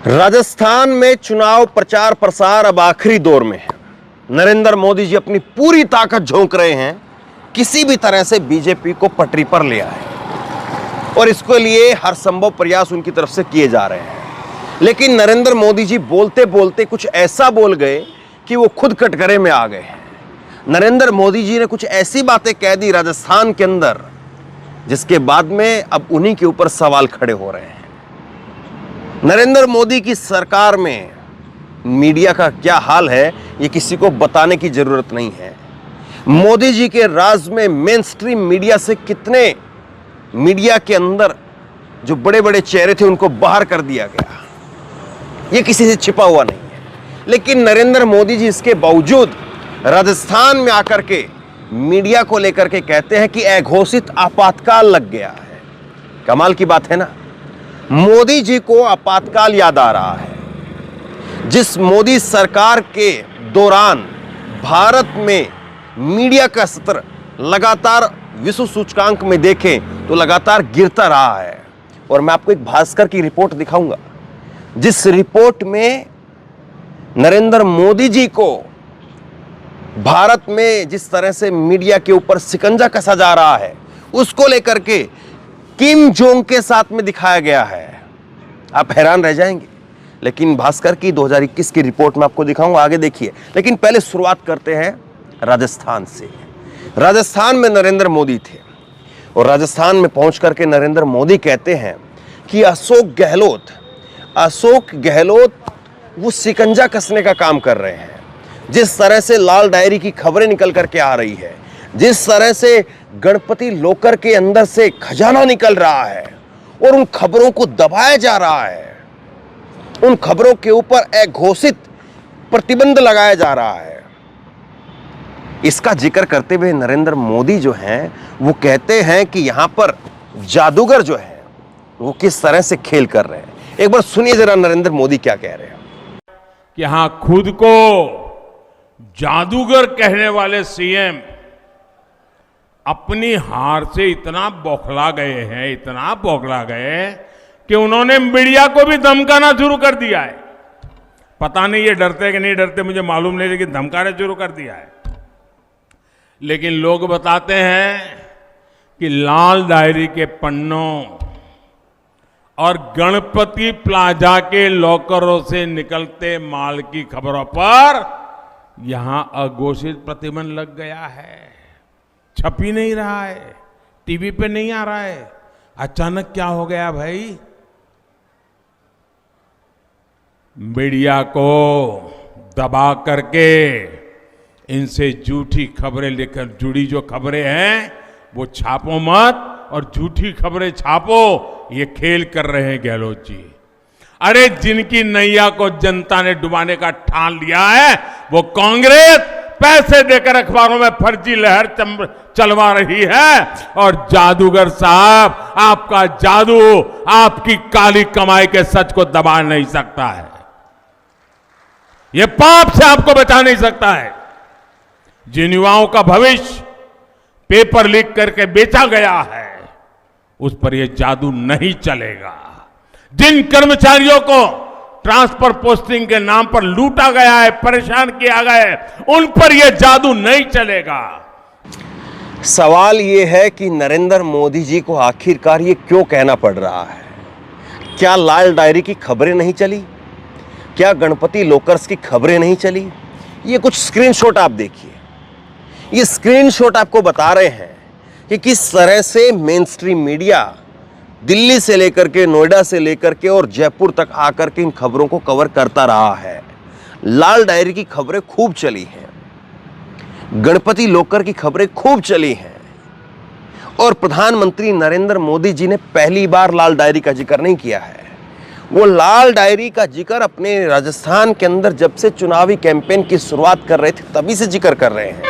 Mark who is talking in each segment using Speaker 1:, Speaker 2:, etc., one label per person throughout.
Speaker 1: राजस्थान में चुनाव प्रचार प्रसार अब आखिरी दौर में है। नरेंद्र मोदी जी अपनी पूरी ताकत झोंक रहे हैं किसी भी तरह से बीजेपी को पटरी पर ले आए और इसके लिए हर संभव प्रयास उनकी तरफ से किए जा रहे हैं। लेकिन नरेंद्र मोदी जी बोलते बोलते कुछ ऐसा बोल गए कि वो खुद कटघरे में आ गए हैं। नरेंद्र मोदी जी ने कुछ ऐसी बातें कह दी राजस्थान के अंदर जिसके बाद में अब उन्हीं के ऊपर सवाल खड़े हो रहे हैं। नरेंद्र मोदी की सरकार में मीडिया का क्या हाल है ये किसी को बताने की जरूरत नहीं है। मोदी जी के राज में मेन स्ट्रीम मीडिया से कितने मीडिया के अंदर जो बड़े बड़े चेहरे थे उनको बाहर कर दिया गया, ये किसी से छिपा हुआ नहीं है। लेकिन नरेंद्र मोदी जी इसके बावजूद राजस्थान में आकर के मीडिया को लेकर के कहते हैं कि अघोषित आपातकाल लग गया है। कमाल की बात है ना। मोदी जी को आपातकाल याद आ रहा है। जिस मोदी सरकार के दौरान भारत में मीडिया का स्तर लगातार विश्व सूचकांक में देखें तो लगातार गिरता रहा है। और मैं आपको एक भास्कर की रिपोर्ट दिखाऊंगा जिस रिपोर्ट में नरेंद्र मोदी जी को भारत में जिस तरह से मीडिया के ऊपर शिकंजा कसा जा रहा है उसको लेकर के किम जोंग के साथ में दिखाया गया है। आप हैरान रह जाएंगे। लेकिन भास्कर की 2021 की रिपोर्ट में आपको दिखाऊंगा, आगे देखिए। लेकिन पहले शुरुआत करते हैं राजस्थान से। राजस्थान में नरेंद्र मोदी थे और राजस्थान में पहुंच करके नरेंद्र मोदी कहते हैं कि अशोक गहलोत वो शिकंजा कसने का काम कर रहे हैं। जिस तरह से लाल डायरी की खबरें निकल करके आ रही है, जिस तरह से गणपति लॉकर के अंदर से खजाना निकल रहा है और उन खबरों को दबाया जा रहा है, उन खबरों के ऊपर अघोषित प्रतिबंध लगाया जा रहा है, इसका जिक्र करते हुए नरेंद्र मोदी जो हैं वो कहते हैं कि यहां पर जादूगर जो है वो किस तरह से खेल कर रहे हैं। एक बार सुनिए जरा नरेंद्र मोदी क्या कह रहे हैं।
Speaker 2: कि हां, खुद को जादूगर कहने वाले सीएम अपनी हार से इतना बौखला गए कि उन्होंने मीडिया को भी धमकाना शुरू कर दिया है। पता नहीं ये डरते कि नहीं डरते मुझे मालूम नहीं, लेकिन धमकाना शुरू कर दिया है। लेकिन लोग बताते हैं कि लाल डायरी के पन्नों और गणपति प्लाजा के लॉकरों से निकलते माल की खबरों पर यहां अघोषित प्रतिबंध लग गया है। छप ही नहीं रहा है, टीवी पे नहीं आ रहा है। अचानक क्या हो गया भाई? मीडिया को दबा करके इनसे झूठी खबरें लेकर जुड़ी जो खबरें हैं वो छापो मत और झूठी खबरें छापो, ये खेल कर रहे हैं गहलोत जी। अरे जिनकी नैया को जनता ने डुबाने का ठान लिया है वो कांग्रेस पैसे देकर अखबारों में फर्जी लहर चलवा रही है। और जादूगर साहब, आपका जादू आपकी काली कमाई के सच को दबा नहीं सकता है। यह पाप से आपको बचा नहीं सकता है। जिन युवाओं का भविष्य पेपर लीक करके बेचा गया है उस पर यह जादू नहीं चलेगा। जिन कर्मचारियों को ट्रांसफर पोस्टिंग के नाम पर लूटा गया है, परेशान किया गया है, उन पर यह जादू नहीं चलेगा।
Speaker 1: सवाल यह है कि नरेंद्र मोदी जी को आखिरकार ये क्यों कहना पड़ रहा है? क्या लाल डायरी की खबरें नहीं चली? क्या गणपति लॉकर्स की खबरें नहीं चली? ये कुछ स्क्रीनशॉट आप देखिए। ये स्क्रीनशॉट आपको बता रहे हैं कि किस तरह से मेन स्ट्रीम मीडिया दिल्ली से लेकर के, नोएडा से लेकर के और जयपुर तक आकर के इन खबरों को कवर करता रहा है। लाल डायरी की खबरें खूब चली हैं, गणपति लॉकर की खबरें खूब चली हैं और प्रधानमंत्री नरेंद्र मोदी जी ने पहली बार लाल डायरी का जिक्र नहीं किया है। वो लाल डायरी का जिक्र अपने राजस्थान के अंदर जब से चुनावी कैंपेन की शुरुआत कर रहे थे तभी से जिक्र कर रहे हैं।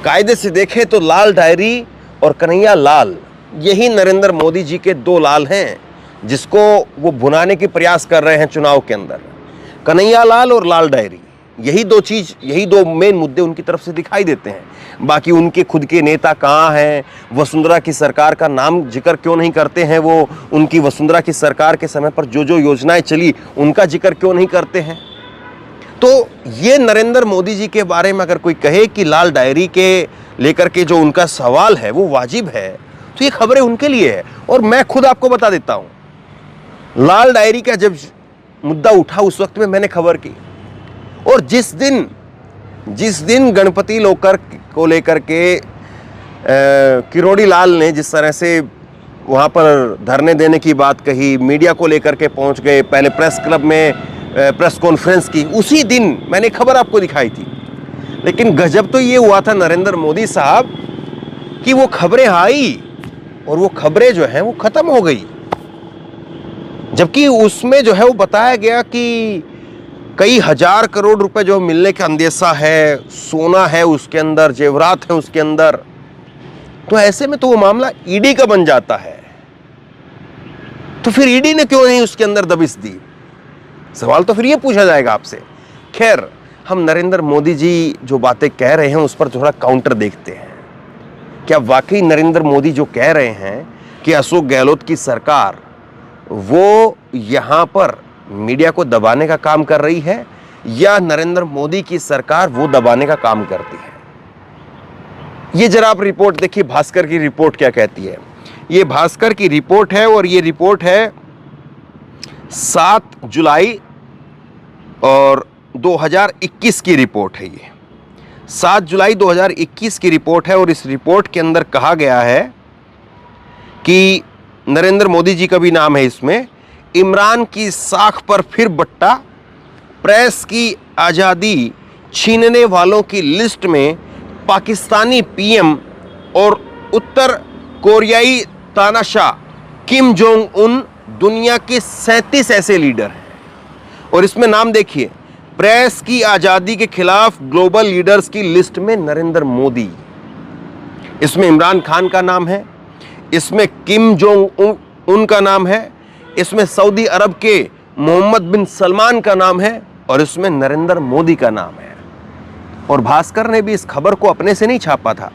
Speaker 1: कायदे से देखें तो लाल डायरी और कन्हैया लाल, यही नरेंद्र मोदी जी के दो लाल हैं जिसको वो भुनाने की प्रयास कर रहे हैं चुनाव के अंदर। कन्हैया लाल और लाल डायरी, यही दो मेन मुद्दे उनकी तरफ से दिखाई देते हैं। बाकी उनके खुद के नेता कहाँ हैं, वसुंधरा की सरकार का नाम जिक्र क्यों नहीं करते हैं, वो उनकी वसुंधरा की सरकार के समय पर जो जो योजनाएं चली उनका जिक्र क्यों नहीं करते हैं। तो ये नरेंद्र मोदी जी के बारे में अगर कोई कहे कि लाल डायरी के लेकर के जो उनका सवाल है वो वाजिब है, तो ये खबरें उनके लिए है। और मैं खुद आपको बता देता हूं, लाल डायरी का जब मुद्दा उठा उस वक्त में मैंने खबर की, और जिस दिन गणपति लोकर को लेकर के किरोड़ी लाल ने जिस तरह से वहां पर धरने देने की बात कही, मीडिया को लेकर के पहुंच गए, पहले प्रेस क्लब में प्रेस कॉन्फ्रेंस की, उसी दिन मैंने खबर आपको दिखाई थी। लेकिन गजब तो ये हुआ था नरेंद्र मोदी साहब कि वो खबरें आई और वो खबरें जो हैं वो खत्म हो गई, जबकि उसमें जो है वो बताया गया कि कई हजार करोड़ रुपए जो मिलने का अंदेशा है, सोना है उसके अंदर, जेवरात है उसके अंदर। तो ऐसे में तो वो मामला ईडी का बन जाता है। तो फिर ईडी ने क्यों नहीं उसके अंदर दबिश दी? सवाल तो फिर ये पूछा जाएगा आपसे। खैर, हम नरेंद्र मोदी जी जो बातें कह रहे हैं उस पर थोड़ा काउंटर देखते हैं। क्या वाकई नरेंद्र मोदी जो कह रहे हैं कि अशोक गहलोत की सरकार वो यहां पर मीडिया को दबाने का काम कर रही है, या नरेंद्र मोदी की सरकार वो दबाने का काम करती है? ये जरा आप रिपोर्ट देखिए, भास्कर की रिपोर्ट क्या कहती है। ये भास्कर की रिपोर्ट है और ये रिपोर्ट है 7 जुलाई और 2021 की रिपोर्ट है। ये 7 जुलाई 2021 की रिपोर्ट है और इस रिपोर्ट के अंदर कहा गया है कि नरेंद्र मोदी जी का भी नाम है इसमें, इमरान की साख पर फिर बट्टा, प्रेस की आज़ादी छीनने वालों की लिस्ट में पाकिस्तानी पीएम और उत्तर कोरियाई तानाशाह किम जोंग उन दुनिया के 37 ऐसे लीडर हैं। और इसमें नाम देखिए, प्रेस की आज़ादी के खिलाफ ग्लोबल लीडर्स की लिस्ट में नरेंद्र मोदी, इसमें इमरान खान का नाम है, इसमें किम जोंग उन का नाम है, इसमें सऊदी अरब के मोहम्मद बिन सलमान का नाम है और इसमें नरेंद्र मोदी का नाम है। और भास्कर ने भी इस खबर को अपने से नहीं छापा था।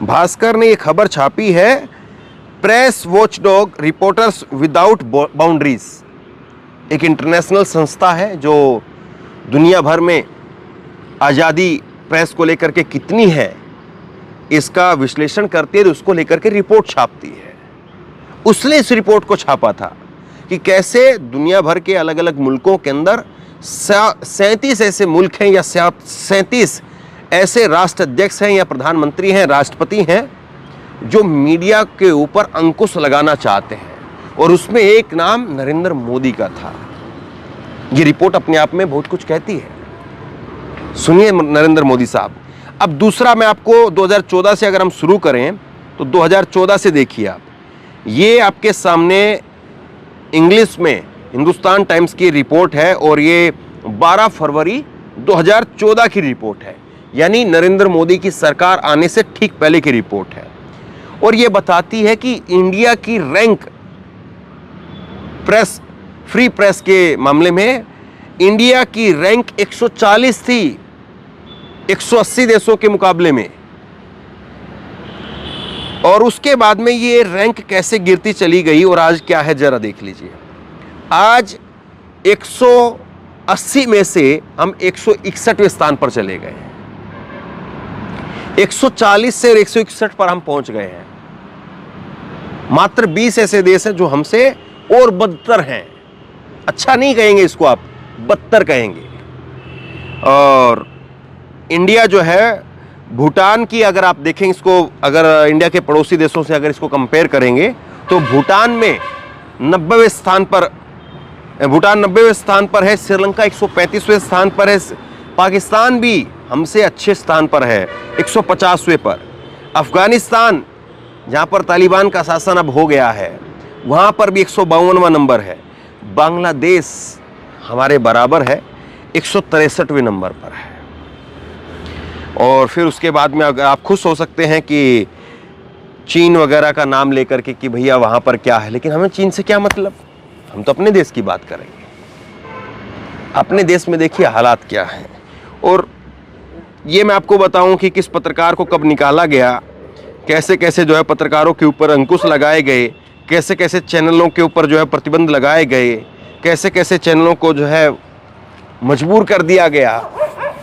Speaker 1: भास्कर ने ये खबर छापी है press watchdog reporters without boundaries, एक इंटरनेशनल संस्था है जो दुनिया भर में आज़ादी प्रेस को लेकर के कितनी है इसका विश्लेषण करती है, उसको लेकर के रिपोर्ट छापती है। उसने इस रिपोर्ट को छापा था कि कैसे दुनिया भर के अलग अलग मुल्कों के अंदर 37 ऐसे मुल्क हैं या 37 ऐसे राष्ट्राध्यक्ष हैं या प्रधानमंत्री हैं, राष्ट्रपति हैं जो मीडिया के ऊपर अंकुश लगाना चाहते हैं, और उसमें एक नाम नरेंद्र मोदी का था। ये रिपोर्ट अपने आप में बहुत कुछ कहती है। सुनिए नरेंद्र मोदी साहब। अब दूसरा मैं आपको 2014 से अगर हम शुरू करें तो 2014 से देखिए आप, ये आपके सामने इंग्लिश में हिंदुस्तान टाइम्स की रिपोर्ट है और ये 12 फरवरी 2014 की रिपोर्ट है, यानी नरेंद्र मोदी की सरकार आने से ठीक पहले की रिपोर्ट है। और ये बताती है कि इंडिया की रैंक प्रेस, फ्री प्रेस के मामले में इंडिया की रैंक 140 थी 180 देशों के मुकाबले में, और उसके बाद में ये रैंक कैसे गिरती चली गई और आज क्या है जरा देख लीजिए। आज 180 में से हम 161वें स्थान पर चले गए हैं। 140 से 161 पर हम पहुंच गए हैं। मात्र 20 ऐसे देश हैं जो हमसे और बदतर हैं। अच्छा नहीं कहेंगे इसको, आप बदतर कहेंगे। और इंडिया जो है, भूटान की अगर आप देखें इसको, अगर इंडिया के पड़ोसी देशों से अगर इसको कंपेयर करेंगे तो भूटान में 90वें स्थान पर, भूटान 90वें स्थान पर है, श्रीलंका 135वें स्थान पर है, पाकिस्तान भी हमसे अच्छे स्थान पर है 150वें पर, अफगानिस्तान जहाँ पर तालिबान का शासन अब हो गया है वहाँ पर भी 152वां नंबर है, बांग्लादेश हमारे बराबर है 163वें नंबर पर है। और फिर उसके बाद में अगर आप खुश हो सकते हैं कि चीन वगैरह का नाम लेकर के कि भैया वहाँ पर क्या है, लेकिन हमें चीन से क्या मतलब, हम तो अपने देश की बात करेंगे। अपने देश में देखिए हालात क्या हैं। और ये मैं आपको बताऊं कि किस पत्रकार को कब निकाला गया, कैसे कैसे जो है पत्रकारों के ऊपर अंकुश लगाए गए, कैसे कैसे चैनलों के ऊपर जो है प्रतिबंध लगाए गए, कैसे कैसे चैनलों को जो है मजबूर कर दिया गया,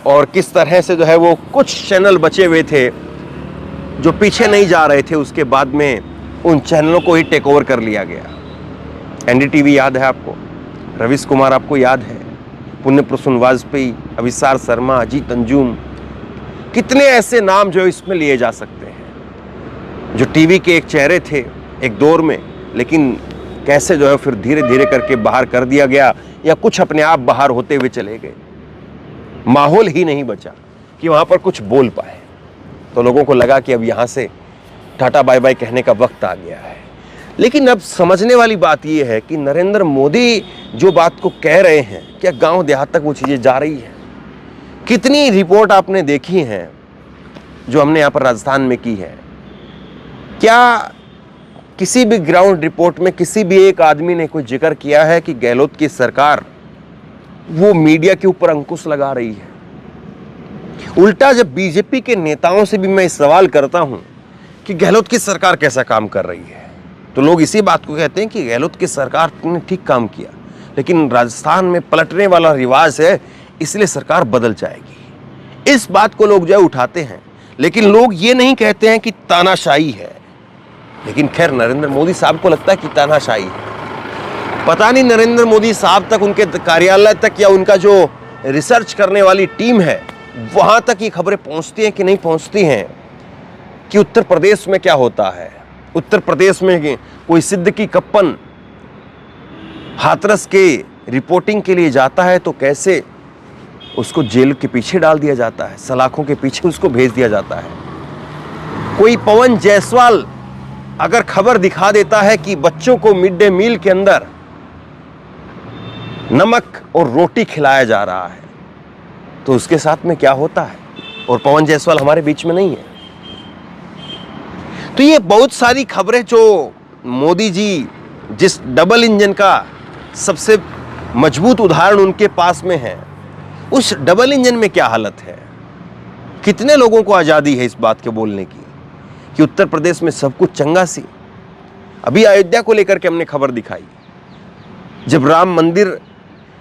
Speaker 1: और किस तरह से जो है वो कुछ चैनल बचे हुए थे जो पीछे नहीं जा रहे थे, उसके बाद में उन चैनलों को ही टेक ओवर कर लिया गया। एनडीटीवी याद है आपको, रवीश कुमार आपको याद है, पुण्य प्रसून वाजपेयी, अभिसार शर्मा, अजीत अंजुम, कितने ऐसे नाम जो इसमें लिए जा सकते हैं जो टीवी के एक चेहरे थे एक दौर में, लेकिन कैसे जो है फिर धीरे धीरे करके बाहर कर दिया गया, या कुछ अपने आप बाहर होते हुए चले गए। माहौल ही नहीं बचा कि वहां पर कुछ बोल पाए, तो लोगों को लगा कि अब यहां से टाटा बाय बाय कहने का वक्त आ गया है। लेकिन अब समझने वाली बात यह है कि नरेंद्र मोदी जो बात को कह रहे हैं, क्या गांव देहात तक वो चीजें जा रही है? कितनी रिपोर्ट आपने देखी हैं जो हमने यहां पर राजस्थान में की है? क्या किसी भी ग्राउंड रिपोर्ट में किसी भी एक आदमी ने कोई जिक्र किया है कि गहलोत की सरकार वो मीडिया के ऊपर अंकुश लगा रही है? उल्टा जब बीजेपी के नेताओं से भी मैं इस सवाल करता हूं कि गहलोत की सरकार कैसा काम कर रही है, तो लोग इसी बात को कहते हैं कि गहलोत की सरकार ने ठीक काम किया, लेकिन राजस्थान में पलटने वाला रिवाज है इसलिए सरकार बदल जाएगी। इस बात को लोग जो है उठाते हैं, लेकिन लोग ये नहीं कहते हैं कि तानाशाही है। लेकिन खैर, नरेंद्र मोदी साहब को लगता है कि तानाशाही है। पता नहीं नरेंद्र मोदी साहब तक, उनके कार्यालय तक, या उनका जो रिसर्च करने वाली टीम है वहां तक ये खबरें पहुंचती हैं कि नहीं पहुंचती हैं कि उत्तर प्रदेश में क्या होता है। उत्तर प्रदेश में कोई सिद्दीकी कप्पन हाथरस के रिपोर्टिंग के लिए जाता है तो कैसे उसको जेल के पीछे डाल दिया जाता है, सलाखों के पीछे उसको भेज दिया जाता है। कोई पवन जायसवाल अगर खबर दिखा देता है कि बच्चों को मिड डे मील के अंदर नमक और रोटी खिलाया जा रहा है, तो उसके साथ में क्या होता है? और पवन जायसवाल हमारे बीच में नहीं है। तो ये बहुत सारी खबरें जो मोदी जी जिस डबल इंजन का सबसे मजबूत उदाहरण उनके पास में है, उस डबल इंजन में क्या हालत है? कितने लोगों को आजादी है इस बात के बोलने की कि उत्तर प्रदेश में सब कुछ चंगा सी? अभी अयोध्या को लेकर के हमने खबर दिखाई, जब राम मंदिर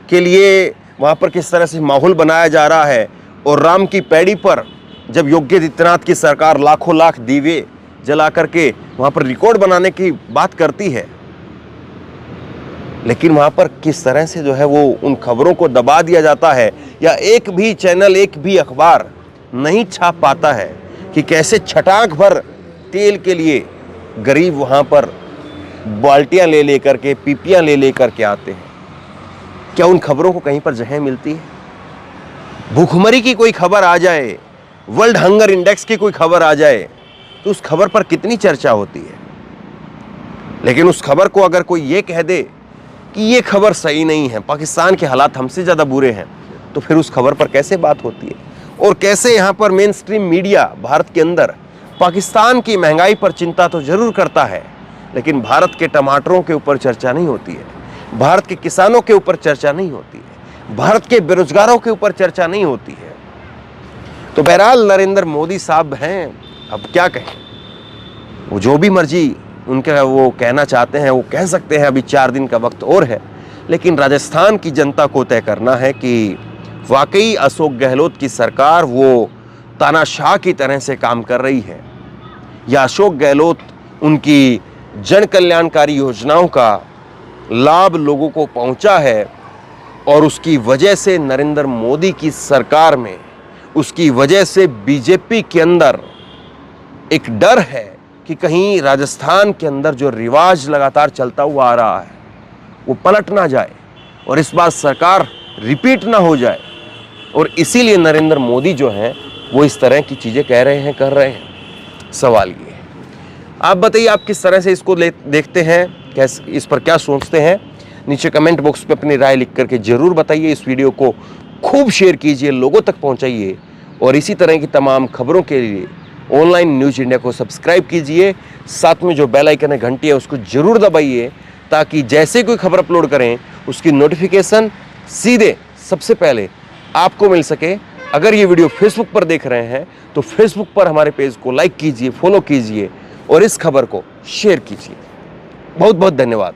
Speaker 1: के लिए वहां पर किस तरह से माहौल बनाया जा रहा है, और राम की पैड़ी पर जब योगी आदित्यनाथ की सरकार लाखों लाख दीवे जला करके वहां पर रिकॉर्ड बनाने की बात करती है, लेकिन वहां पर किस तरह से जो है वो उन खबरों को दबा दिया जाता है, या एक भी चैनल, एक भी अखबार नहीं छाप पाता है कि कैसे छटाक भर तेल के लिए गरीब वहां पर बाल्टियां ले लेकर के, पीपियां ले लेकर के आते हैं। क्या उन खबरों को कहीं पर जगह मिलती है? भूखमरी की कोई खबर आ जाए, वर्ल्ड हंगर इंडेक्स की कोई खबर आ जाए, तो उस खबर पर कितनी चर्चा होती है। लेकिन उस खबर को अगर कोई ये कह दे कि ये खबर सही नहीं है, पाकिस्तान के हालात हमसे ज़्यादा बुरे हैं, तो फिर उस खबर पर कैसे बात होती है? और कैसे यहाँ पर मेन स्ट्रीम मीडिया भारत के अंदर पाकिस्तान की महंगाई पर चिंता तो जरूर करता है, लेकिन भारत के टमाटरों के ऊपर चर्चा नहीं होती है, भारत के किसानों के ऊपर चर्चा नहीं होती है, भारत के बेरोजगारों के ऊपर चर्चा नहीं होती है। तो बहरहाल नरेंद्र मोदी साहब हैं, अब क्या कहें, वो जो भी मर्जी उनके वो कहना चाहते हैं वो कह सकते हैं। अभी 4 दिन का वक्त और है, लेकिन राजस्थान की जनता को तय करना है कि वाकई अशोक गहलोत की सरकार वो तानाशाह की तरह से काम कर रही है, या अशोक गहलोत उनकी जन कल्याणकारी योजनाओं का लाभ लोगों को पहुंचा है, और उसकी वजह से नरेंद्र मोदी की सरकार में, उसकी वजह से बीजेपी के अंदर एक डर है कि कहीं राजस्थान के अंदर जो रिवाज लगातार चलता हुआ आ रहा है वो पलट ना जाए, और इस बार सरकार रिपीट ना हो जाए। और इसीलिए नरेंद्र मोदी जो हैं वो इस तरह की चीज़ें कह रहे हैं, कर रहे हैं। सवाल ये है, आप बताइए आप किस तरह से इसको देखते हैं, कैसे इस पर क्या सोचते हैं? नीचे कमेंट बॉक्स पे अपनी राय लिख करके ज़रूर बताइए। इस वीडियो को खूब शेयर कीजिए, लोगों तक पहुंचाइए, और इसी तरह की तमाम खबरों के लिए ऑनलाइन न्यूज़ इंडिया को सब्सक्राइब कीजिए। साथ में जो बेल आइकन है, घंटी है, उसको ज़रूर दबाइए, ताकि जैसे कोई खबर अपलोड करें उसकी नोटिफिकेशन सीधे सबसे पहले आपको मिल सके, अगर ये वीडियो फेसबुक पर देख रहे हैं तो फेसबुक पर हमारे पेज को लाइक कीजिए, फॉलो कीजिए और इस खबर को शेयर कीजिए। बहुत बहुत धन्यवाद।